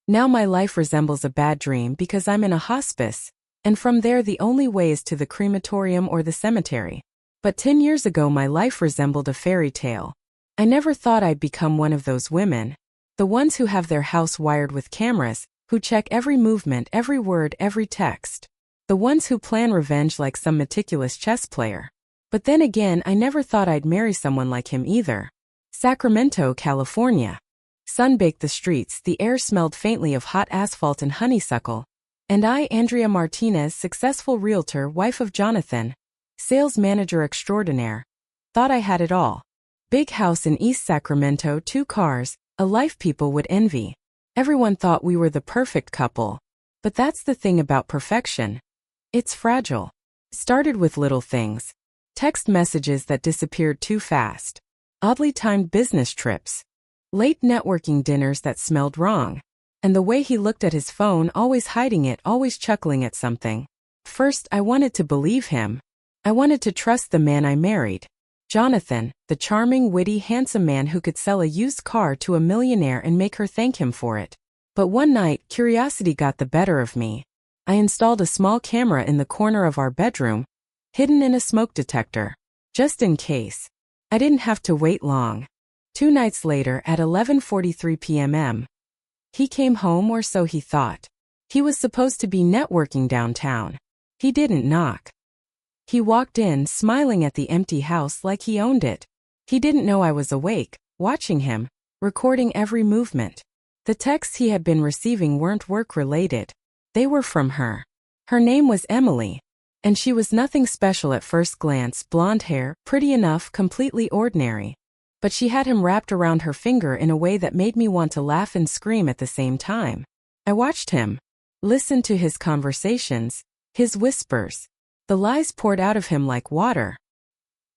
Now my life resembles a bad dream because I'm in a hospice, and from there the only way is to the crematorium or the cemetery. But 10 years ago my life resembled a fairy tale. I never thought I'd become one of those women. The ones who have their house wired with cameras, who check every movement, every word, every text. The ones who plan revenge like some meticulous chess player. But then again, I never thought I'd marry someone like him either. Sacramento, California. Sun baked the streets, the air smelled faintly of hot asphalt and honeysuckle. And I, Andrea Martinez, successful realtor, wife of Jonathan, sales manager extraordinaire, thought I had it all. Big house in East Sacramento, 2 cars, a life people would envy. Everyone thought we were the perfect couple. But that's the thing about perfection. It's fragile. Started with little things. Text messages that disappeared too fast. Oddly timed business trips. Late networking dinners that smelled wrong. And the way he looked at his phone, always hiding it, always chuckling at something. First, I wanted to believe him. I wanted to trust the man I married. Jonathan, the charming, witty, handsome man who could sell a used car to a millionaire and make her thank him for it. But one night, curiosity got the better of me. I installed a small camera in the corner of our bedroom, hidden in a smoke detector. Just in case. I didn't have to wait long. 2 nights later, at 11:43 p.m. He came home, or so he thought. He was supposed to be networking downtown. He didn't knock. He walked in, smiling at the empty house like he owned it. He didn't know I was awake, watching him, recording every movement. The texts he had been receiving weren't work-related. They were from her. Her name was Emily. And she was nothing special at first glance, blonde hair, pretty enough, completely ordinary. But she had him wrapped around her finger in a way that made me want to laugh and scream at the same time. I watched him. Listened to his conversations, his whispers. The lies poured out of him like water.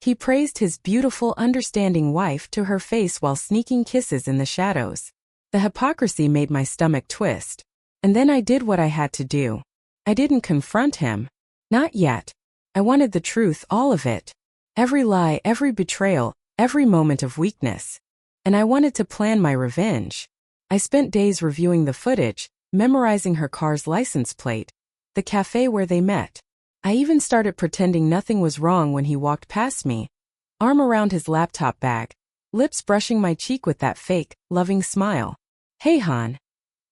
He praised his beautiful, understanding wife to her face while sneaking kisses in the shadows. The hypocrisy made my stomach twist. And then I did what I had to do. I didn't confront him. Not yet. I wanted the truth, all of it. Every lie, every betrayal, every moment of weakness. And I wanted to plan my revenge. I spent days reviewing the footage, memorizing her car's license plate, the cafe where they met. I even started pretending nothing was wrong when he walked past me, arm around his laptop bag, lips brushing my cheek with that fake, loving smile. "Hey, hon.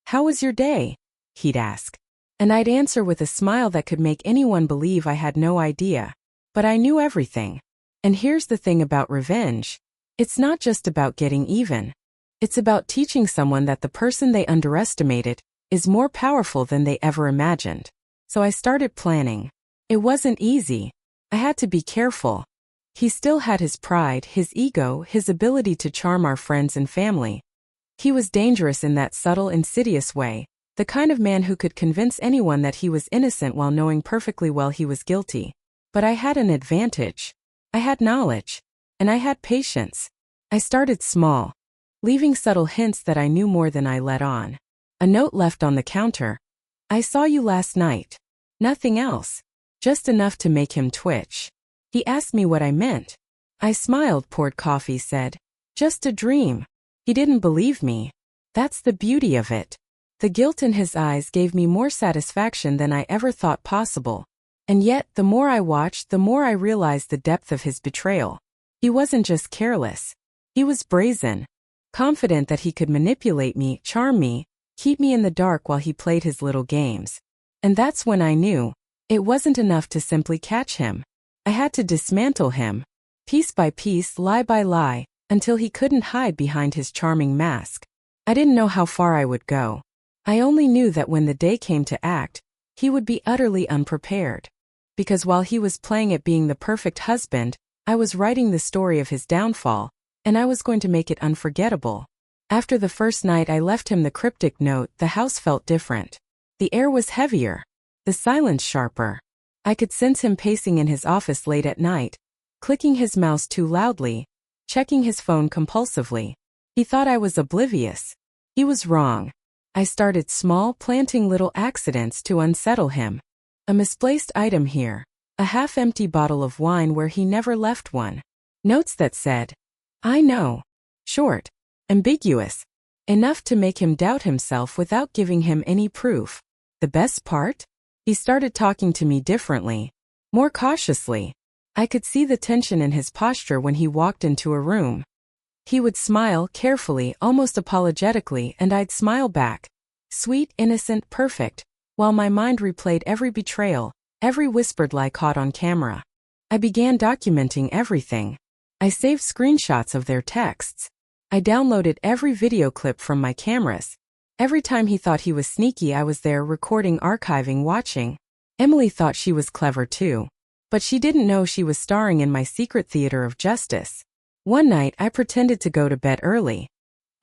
How was your day?" he'd ask. And I'd answer with a smile that could make anyone believe I had no idea. But I knew everything. And here's the thing about revenge. It's not just about getting even. It's about teaching someone that the person they underestimated is more powerful than they ever imagined. So I started planning. It wasn't easy. I had to be careful. He still had his pride, his ego, his ability to charm our friends and family. He was dangerous in that subtle, insidious way, the kind of man who could convince anyone that he was innocent while knowing perfectly well he was guilty. But I had an advantage. I had knowledge. And I had patience. I started small, leaving subtle hints that I knew more than I let on. A note left on the counter. "I saw you last night." Nothing else. Just enough to make him twitch. He asked me what I meant. I smiled, poured coffee, said, "Just a dream." He didn't believe me. That's the beauty of it. The guilt in his eyes gave me more satisfaction than I ever thought possible. And yet, the more I watched, the more I realized the depth of his betrayal. He wasn't just careless. He was brazen. Confident that he could manipulate me, charm me, keep me in the dark while he played his little games. And that's when I knew. It wasn't enough to simply catch him. I had to dismantle him, piece by piece, lie by lie, until he couldn't hide behind his charming mask. I didn't know how far I would go. I only knew that when the day came to act, he would be utterly unprepared. Because while he was playing at being the perfect husband, I was writing the story of his downfall, and I was going to make it unforgettable. After the first night I left him the cryptic note, the house felt different. The air was heavier. The silence sharper. I could sense him pacing in his office late at night, clicking his mouse too loudly, checking his phone compulsively. He thought I was oblivious. He was wrong. I started small, planting little accidents to unsettle him. A misplaced item here, a half-empty bottle of wine where he never left one. Notes that said, "I know." Short, ambiguous, Enough to make him doubt himself without giving him any proof. The best part? He started talking to me differently, more cautiously. I could see the tension in his posture when he walked into a room. He would smile carefully, almost apologetically, and I'd smile back. Sweet, innocent, perfect, while my mind replayed every betrayal, every whispered lie caught on camera. I began documenting everything. I saved screenshots of their texts. I downloaded every video clip from my cameras. Every time he thought he was sneaky, I was there recording, archiving, watching. Emily thought she was clever too. But she didn't know she was starring in my secret theater of justice. One night, I pretended to go to bed early.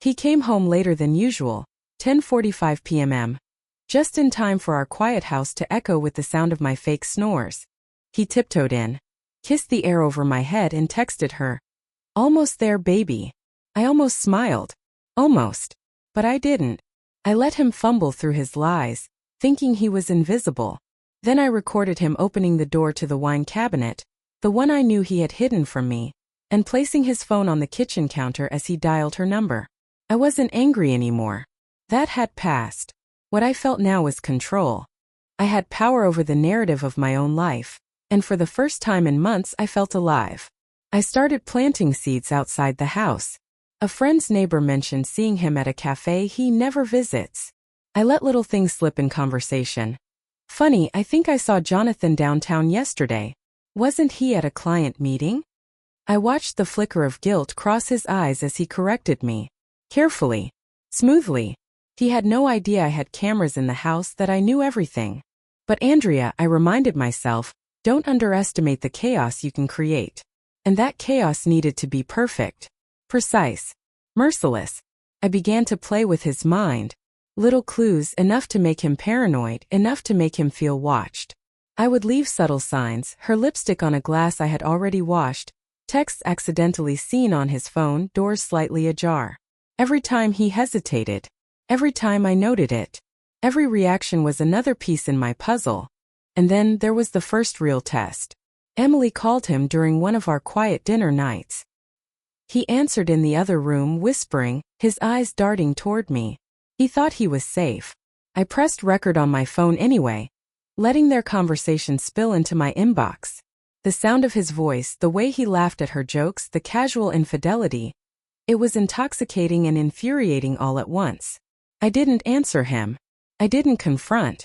He came home later than usual, 10:45 p.m. Just in time for our quiet house to echo with the sound of my fake snores. He tiptoed in, kissed the air over my head and texted her. "Almost there, baby." I almost smiled. Almost. But I didn't. I let him fumble through his lies, thinking he was invisible. Then I recorded him opening the door to the wine cabinet, the one I knew he had hidden from me, and placing his phone on the kitchen counter as he dialed her number. I wasn't angry anymore. That had passed. What I felt now was control. I had power over the narrative of my own life, and for the first time in months I felt alive. I started planting seeds outside the house. A friend's neighbor mentioned seeing him at a cafe he never visits. I let little things slip in conversation. "Funny, I think I saw Jonathan downtown yesterday. Wasn't he at a client meeting?" I watched the flicker of guilt cross his eyes as he corrected me. Carefully. Smoothly. He had no idea I had cameras in the house, that I knew everything. "But Andrea," I reminded myself, "don't underestimate the chaos you can create." And that chaos needed to be perfect. Precise. Merciless. I began to play with his mind. Little clues, enough to make him paranoid, enough to make him feel watched. I would leave subtle signs, her lipstick on a glass I had already washed, texts accidentally seen on his phone, doors slightly ajar. Every time he hesitated. Every time I noted it. Every reaction was another piece in my puzzle. And then there was the first real test. Emily called him during one of our quiet dinner nights. He answered in the other room, whispering, his eyes darting toward me. He thought he was safe. I pressed record on my phone anyway, letting their conversation spill into my inbox. The sound of his voice, the way he laughed at her jokes, the casual infidelity. It was intoxicating and infuriating all at once. I didn't answer him. I didn't confront.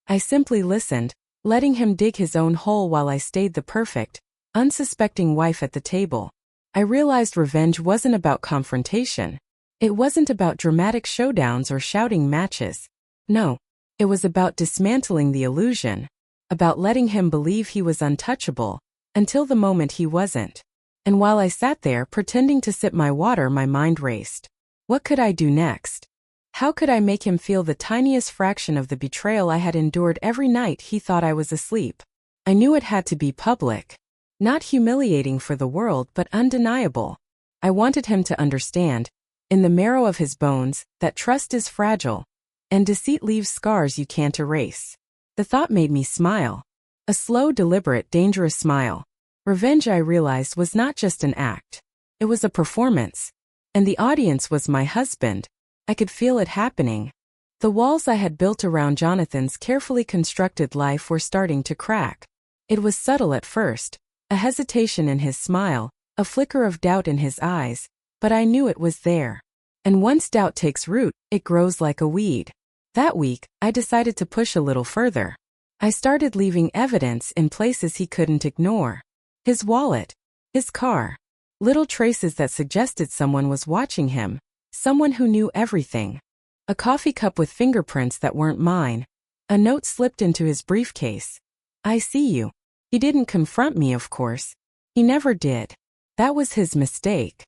I simply listened, letting him dig his own hole while I stayed the perfect, unsuspecting wife at the table. I realized revenge wasn't about confrontation. It wasn't about dramatic showdowns or shouting matches. No, it was about dismantling the illusion, about letting him believe he was untouchable, until the moment he wasn't. And while I sat there pretending to sip my water, my mind raced. What could I do next? How could I make him feel the tiniest fraction of the betrayal I had endured every night he thought I was asleep? I knew it had to be public. Not humiliating for the world, but undeniable. I wanted him to understand, in the marrow of his bones, that trust is fragile, and deceit leaves scars you can't erase. The thought made me smile. A slow, deliberate, dangerous smile. Revenge, I realized, was not just an act. It was a performance. And the audience was my husband. I could feel it happening. The walls I had built around Jonathan's carefully constructed life were starting to crack. It was subtle at first. A hesitation in his smile, a flicker of doubt in his eyes, but I knew it was there. And once doubt takes root, it grows like a weed. That week, I decided to push a little further. I started leaving evidence in places he couldn't ignore. His wallet, his car, little traces that suggested someone was watching him, someone who knew everything. A coffee cup with fingerprints that weren't mine. A note slipped into his briefcase. "I see you." He didn't confront me, of course. He never did. That was his mistake.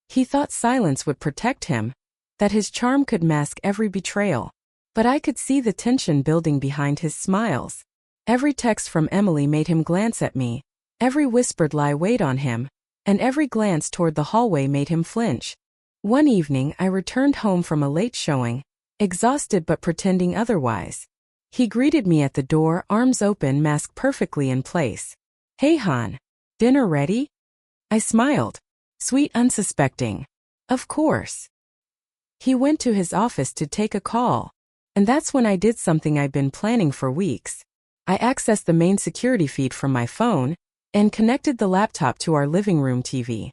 He thought silence would protect him, that his charm could mask every betrayal. But I could see the tension building behind his smiles. Every text from Emily made him glance at me. Every whispered lie weighed on him, and every glance toward the hallway made him flinch. One evening, I returned home from a late showing, exhausted but pretending otherwise. He greeted me at the door, arms open, mask perfectly in place. "Hey hon, dinner ready?" I smiled. Sweet, unsuspecting. "Of course." He went to his office to take a call. And that's when I did something I'd been planning for weeks. I accessed the main security feed from my phone and connected the laptop to our living room TV.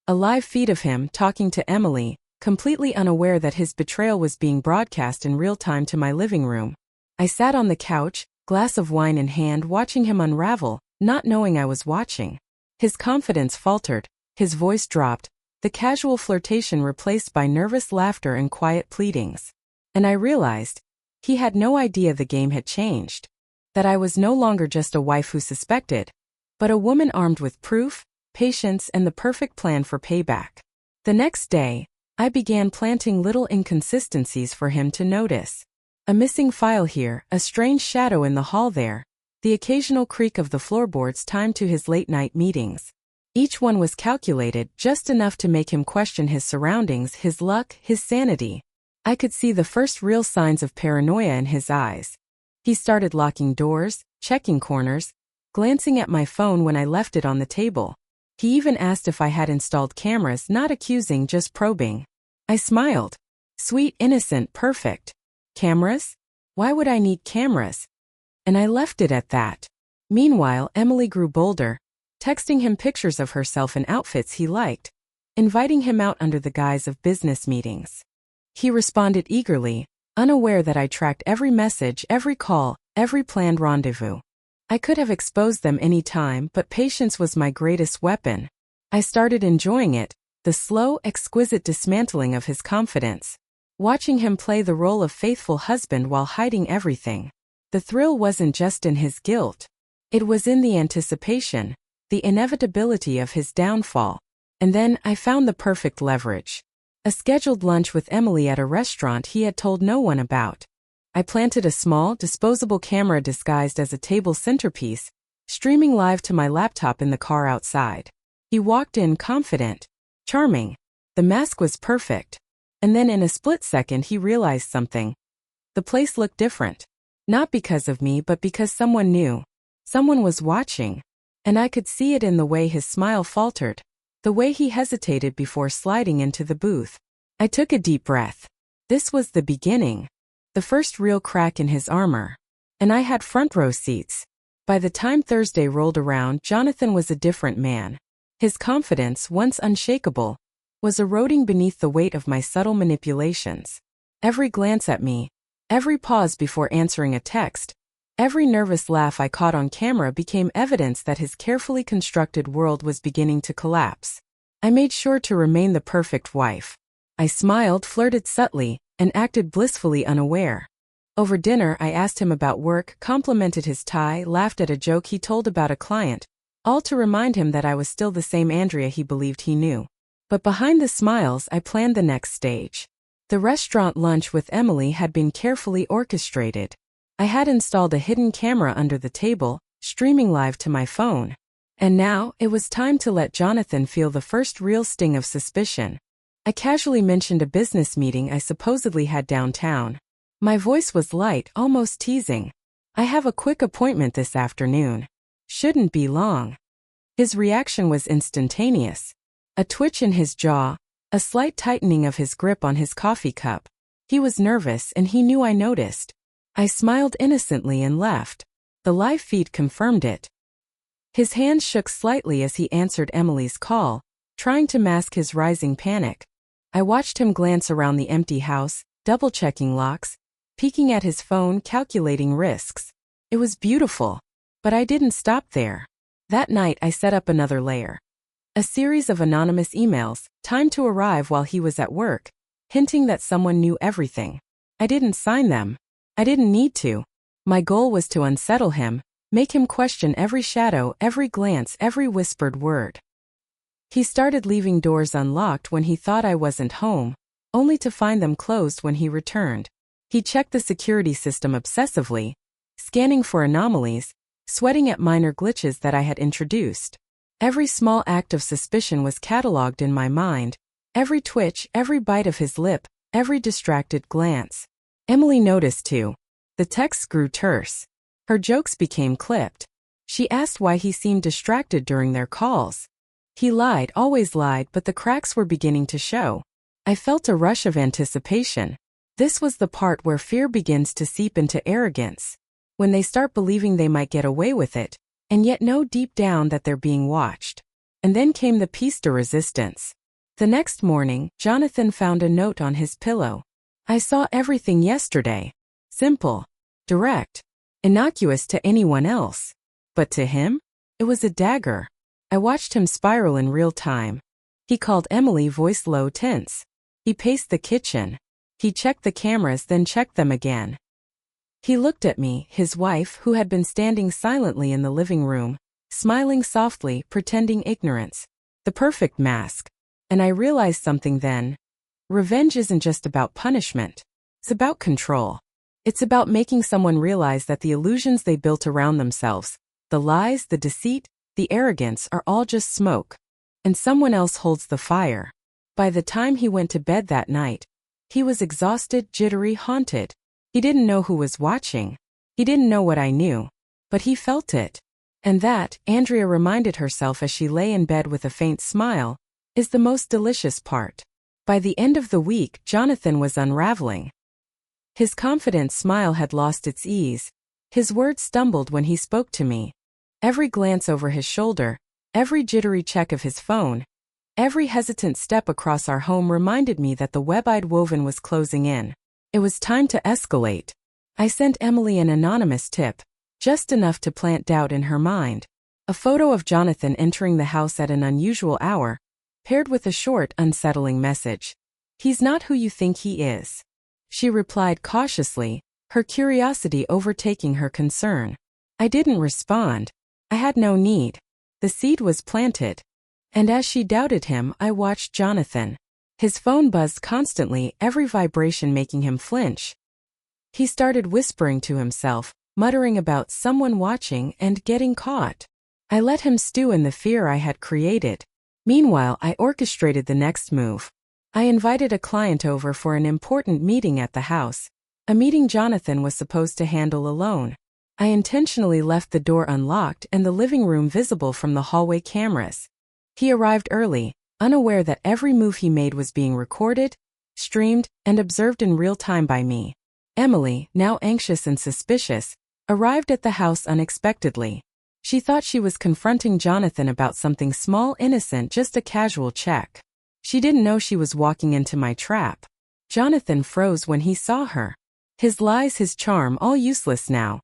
A live feed of him talking to Emily, completely unaware that his betrayal was being broadcast in real time to my living room. I sat on the couch, glass of wine in hand, watching him unravel, not knowing I was watching. His confidence faltered, his voice dropped, the casual flirtation replaced by nervous laughter and quiet pleadings. And I realized, he had no idea the game had changed. That I was no longer just a wife who suspected, but a woman armed with proof, patience, and the perfect plan for payback. The next day, I began planting little inconsistencies for him to notice. A missing file here, a strange shadow in the hall there, the occasional creak of the floorboards timed to his late-night meetings. Each one was calculated just enough to make him question his surroundings, his luck, his sanity. I could see the first real signs of paranoia in his eyes. He started locking doors, checking corners, glancing at my phone when I left it on the table. He even asked if I had installed cameras, not accusing, just probing. I smiled. Sweet, innocent, perfect. Cameras? Why would I need cameras? And I left it at that. Meanwhile, Emily grew bolder, texting him pictures of herself in outfits he liked, inviting him out under the guise of business meetings. He responded eagerly, unaware that I tracked every message, every call, every planned rendezvous. I could have exposed them any time, but patience was my greatest weapon. I started enjoying it, the slow, exquisite dismantling of his confidence. Watching him play the role of faithful husband while hiding everything. The thrill wasn't just in his guilt. It was in the anticipation, the inevitability of his downfall. And then I found the perfect leverage. A scheduled lunch with Emily at a restaurant he had told no one about. I planted a small, disposable camera disguised as a table centerpiece, streaming live to my laptop in the car outside. He walked in confident, charming. The mask was perfect. And then in a split second he realized something. The place looked different. Not because of me, but because someone knew. Someone was watching. And I could see it in the way his smile faltered. The way he hesitated before sliding into the booth. I took a deep breath. This was the beginning. The first real crack in his armor. And I had front row seats. By the time Thursday rolled around, Jonathan was a different man. His confidence, once unshakable, was eroding beneath the weight of my subtle manipulations. Every glance at me, every pause before answering a text, every nervous laugh I caught on camera became evidence that his carefully constructed world was beginning to collapse. I made sure to remain the perfect wife. I smiled, flirted subtly, and acted blissfully unaware. Over dinner, I asked him about work, complimented his tie, laughed at a joke he told about a client, all to remind him that I was still the same Andrea he believed he knew. But behind the smiles, I planned the next stage. The restaurant lunch with Emily had been carefully orchestrated. I had installed a hidden camera under the table, streaming live to my phone. And now, it was time to let Jonathan feel the first real sting of suspicion. I casually mentioned a business meeting I supposedly had downtown. My voice was light, almost teasing. I have a quick appointment this afternoon. Shouldn't be long. His reaction was instantaneous. A twitch in his jaw, a slight tightening of his grip on his coffee cup. He was nervous and he knew I noticed. I smiled innocently and left. The live feed confirmed it. His hands shook slightly as he answered Emily's call, trying to mask his rising panic. I watched him glance around the empty house, double-checking locks, peeking at his phone, calculating risks. It was beautiful. But I didn't stop there. That night I set up another layer. A series of anonymous emails, timed to arrive while he was at work, hinting that someone knew everything. I didn't sign them. I didn't need to. My goal was to unsettle him, make him question every shadow, every glance, every whispered word. He started leaving doors unlocked when he thought I wasn't home, only to find them closed when he returned. He checked the security system obsessively, scanning for anomalies, sweating at minor glitches that I had introduced. Every small act of suspicion was catalogued in my mind, every twitch, every bite of his lip, every distracted glance. Emily noticed too. The texts grew terse. Her jokes became clipped. She asked why he seemed distracted during their calls. He lied, always lied, but the cracks were beginning to show. I felt a rush of anticipation. This was the part where fear begins to seep into arrogance, when they start believing they might get away with it, and yet know deep down that they're being watched. And then came the piece de resistance. The next morning, Jonathan found a note on his pillow. I saw everything yesterday. Simple, direct, innocuous to anyone else. But to him, it was a dagger. I watched him spiral in real time. He called Emily, voice low, tense. He paced the kitchen. He checked the cameras, then checked them again. He looked at me, his wife, who had been standing silently in the living room, smiling softly, pretending ignorance. The perfect mask. And I realized something then. Revenge isn't just about punishment. It's about control. It's about making someone realize that the illusions they built around themselves, the lies, the deceit, the arrogance are all just smoke. And someone else holds the fire. By the time he went to bed that night, he was exhausted, jittery, haunted. He didn't know who was watching. He didn't know what I knew. But he felt it. And that, Andrea reminded herself as she lay in bed with a faint smile, is the most delicious part. By the end of the week, Jonathan was unraveling. His confident smile had lost its ease. His words stumbled when he spoke to me. Every glance over his shoulder, every jittery check of his phone, every hesitant step across our home reminded me that the web I'd woven was closing in. It was time to escalate. I sent Emily an anonymous tip, just enough to plant doubt in her mind. A photo of Jonathan entering the house at an unusual hour, paired with a short, unsettling message. "He's not who you think he is." She replied cautiously, her curiosity overtaking her concern. I didn't respond. I had no need. The seed was planted. And as she doubted him, I watched Jonathan. His phone buzzed constantly, every vibration making him flinch. He started whispering to himself, muttering about someone watching and getting caught. I let him stew in the fear I had created. Meanwhile, I orchestrated the next move. I invited a client over for an important meeting at the house, a meeting Jonathan was supposed to handle alone. I intentionally left the door unlocked and the living room visible from the hallway cameras. He arrived early, unaware that every move he made was being recorded, streamed, and observed in real time by me. Emily, now anxious and suspicious, arrived at the house unexpectedly. She thought she was confronting Jonathan about something small, innocent, just a casual check. She didn't know she was walking into my trap. Jonathan froze when he saw her. His lies, his charm, all useless now.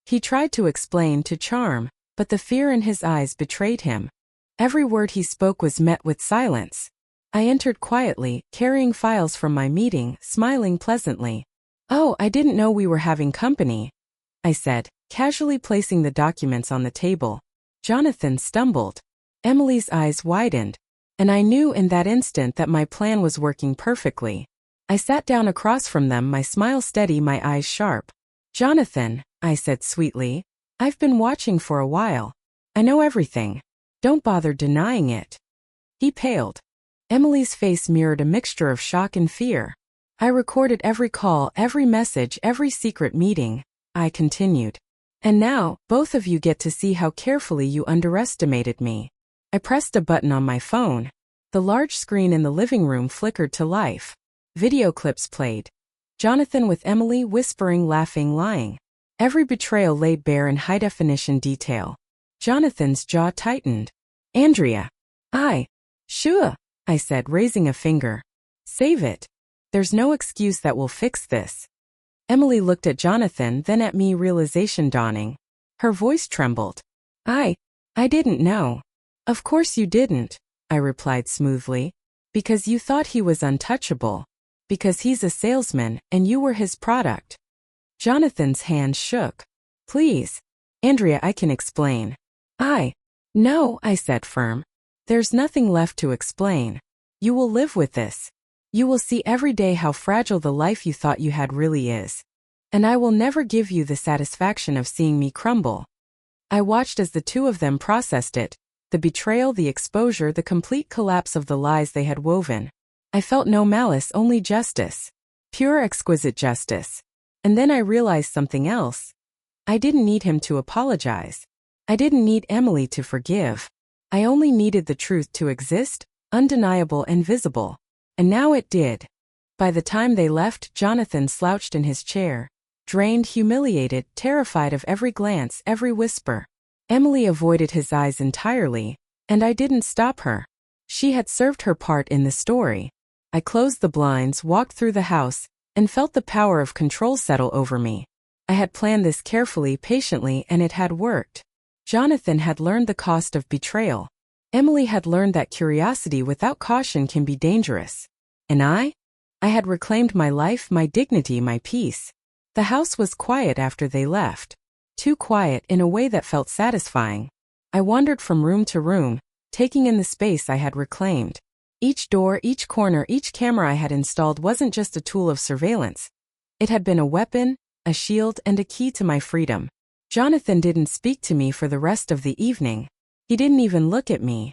He tried to explain, to charm, but the fear in his eyes betrayed him. Every word he spoke was met with silence. I entered quietly, carrying files from my meeting, smiling pleasantly. "Oh, I didn't know we were having company," I said, casually placing the documents on the table. Jonathan stumbled. Emily's eyes widened. And I knew in that instant that my plan was working perfectly. I sat down across from them, my smile steady, my eyes sharp. "Jonathan," I said sweetly, "I've been watching for a while. I know everything. Don't bother denying it." He paled. Emily's face mirrored a mixture of shock and fear. "I recorded every call, every message, every secret meeting," I continued. "And now, both of you get to see how carefully you underestimated me." I pressed a button on my phone. The large screen in the living room flickered to life. Video clips played. Jonathan with Emily whispering, laughing, lying. Every betrayal laid bare in high-definition detail. Jonathan's jaw tightened. "Andrea." Sure," I said, raising a finger. "Save it. There's no excuse that will fix this." Emily looked at Jonathan, then at me, realization dawning. Her voice trembled. I didn't know." "Of course you didn't," I replied smoothly. "Because you thought he was untouchable. Because he's a salesman, and you were his product." Jonathan's hands shook. "Please, Andrea, I can explain." No," I said firm. "There's nothing left to explain. You will live with this. You will see every day how fragile the life you thought you had really is. And I will never give you the satisfaction of seeing me crumble." I watched as the two of them processed it, the betrayal, the exposure, the complete collapse of the lies they had woven. I felt no malice, only justice. Pure, exquisite justice. And then I realized something else. I didn't need him to apologize. I didn't need Emily to forgive. I only needed the truth to exist, undeniable and visible. And now it did. By the time they left, Jonathan slouched in his chair, drained, humiliated, terrified of every glance, every whisper. Emily avoided his eyes entirely, and I didn't stop her. She had served her part in the story. I closed the blinds, walked through the house, and felt the power of control settle over me. I had planned this carefully, patiently, and it had worked. Jonathan had learned the cost of betrayal. Emily had learned that curiosity without caution can be dangerous. And I had reclaimed my life, my dignity, my peace. The house was quiet after they left. Too quiet in a way that felt satisfying. I wandered from room to room, taking in the space I had reclaimed. Each door, each corner, each camera I had installed wasn't just a tool of surveillance. It had been a weapon, a shield, and a key to my freedom. Jonathan didn't speak to me for the rest of the evening. He didn't even look at me.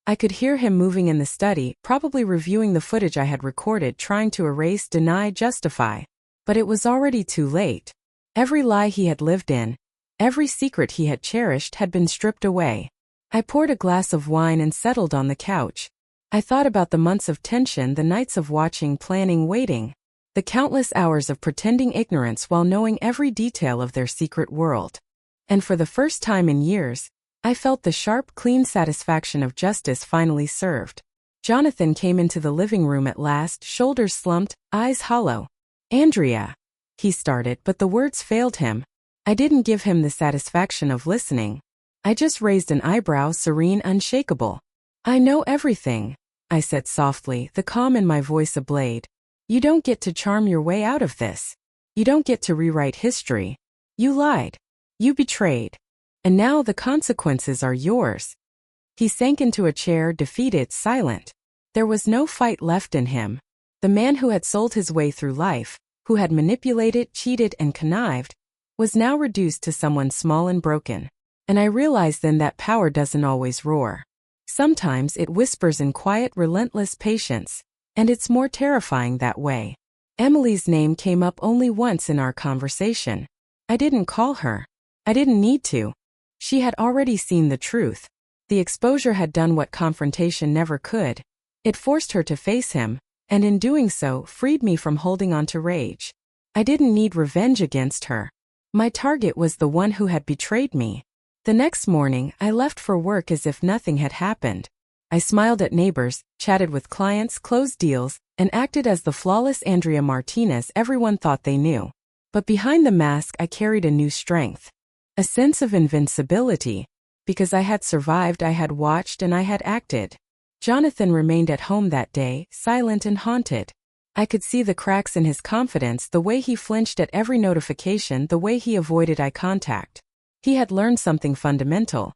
I could hear him moving in the study, probably reviewing the footage I had recorded, trying to erase, deny, justify. But it was already too late. Every lie he had lived in, every secret he had cherished had been stripped away. I poured a glass of wine and settled on the couch. I thought about the months of tension, the nights of watching, planning, waiting. The countless hours of pretending ignorance while knowing every detail of their secret world. And for the first time in years, I felt the sharp, clean satisfaction of justice finally served. Jonathan came into the living room at last, shoulders slumped, eyes hollow. "Andrea," he started, but the words failed him. I didn't give him the satisfaction of listening. I just raised an eyebrow, serene, unshakable. "I know everything," I said softly, the calm in my voice ablaze. "You don't get to charm your way out of this. You don't get to rewrite history. You lied. You betrayed. And now the consequences are yours." He sank into a chair, defeated, silent. There was no fight left in him. The man who had sold his way through life, who had manipulated, cheated, and connived, was now reduced to someone small and broken. And I realized then that power doesn't always roar. Sometimes it whispers in quiet, relentless patience, and it's more terrifying that way. Emily's name came up only once in our conversation. I didn't call her. I didn't need to. She had already seen the truth. The exposure had done what confrontation never could. It forced her to face him, and in doing so, freed me from holding on to rage. I didn't need revenge against her. My target was the one who had betrayed me. The next morning, I left for work as if nothing had happened. I smiled at neighbors, chatted with clients, closed deals, and acted as the flawless Andrea Martinez everyone thought they knew. But behind the mask, I carried a new strength. A sense of invincibility. Because I had survived, I had watched, and I had acted. Jonathan remained at home that day, silent and haunted. I could see the cracks in his confidence, the way he flinched at every notification, the way he avoided eye contact. He had learned something fundamental.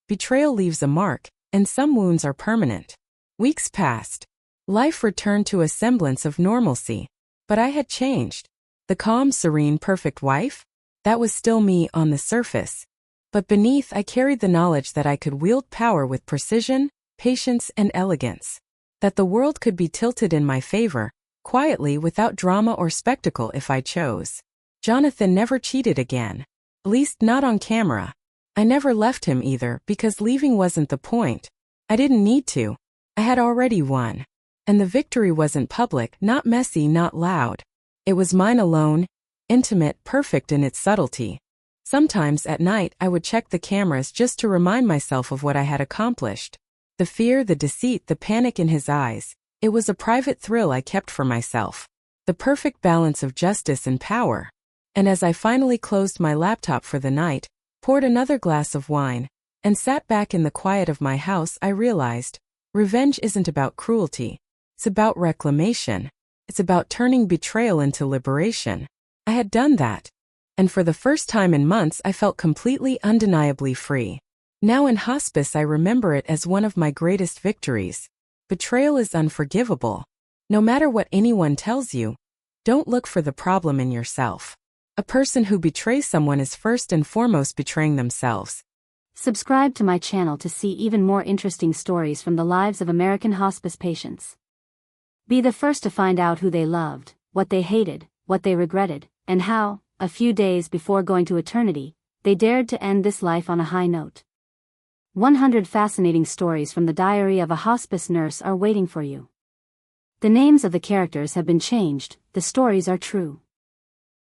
Betrayal leaves a mark, and some wounds are permanent. Weeks passed. Life returned to a semblance of normalcy. But I had changed. The calm, serene, perfect wife? That was still me on the surface. But beneath, I carried the knowledge that I could wield power with precision, patience, and elegance. That the world could be tilted in my favor, quietly, without drama or spectacle if I chose. Jonathan never cheated again. At least not on camera. I never left him either, because leaving wasn't the point. I didn't need to. I had already won. And the victory wasn't public, not messy, not loud. It was mine alone, intimate, perfect in its subtlety. Sometimes at night I would check the cameras just to remind myself of what I had accomplished. The fear, the deceit, the panic in his eyes. It was a private thrill I kept for myself. The perfect balance of justice and power. And as I finally closed my laptop for the night, poured another glass of wine, and sat back in the quiet of my house, I realized, revenge isn't about cruelty. It's about reclamation. It's about turning betrayal into liberation. I had done that. And for the first time in months, I felt completely, undeniably free. Now in hospice, I remember it as one of my greatest victories. Betrayal is unforgivable. No matter what anyone tells you, don't look for the problem in yourself. A person who betrays someone is first and foremost betraying themselves. Subscribe to my channel to see even more interesting stories from the lives of American hospice patients. Be the first to find out who they loved, what they hated, what they regretted, and how, a few days before going to eternity, they dared to end this life on a high note. 100 fascinating stories from the diary of a hospice nurse are waiting for you. The names of the characters have been changed, the stories are true.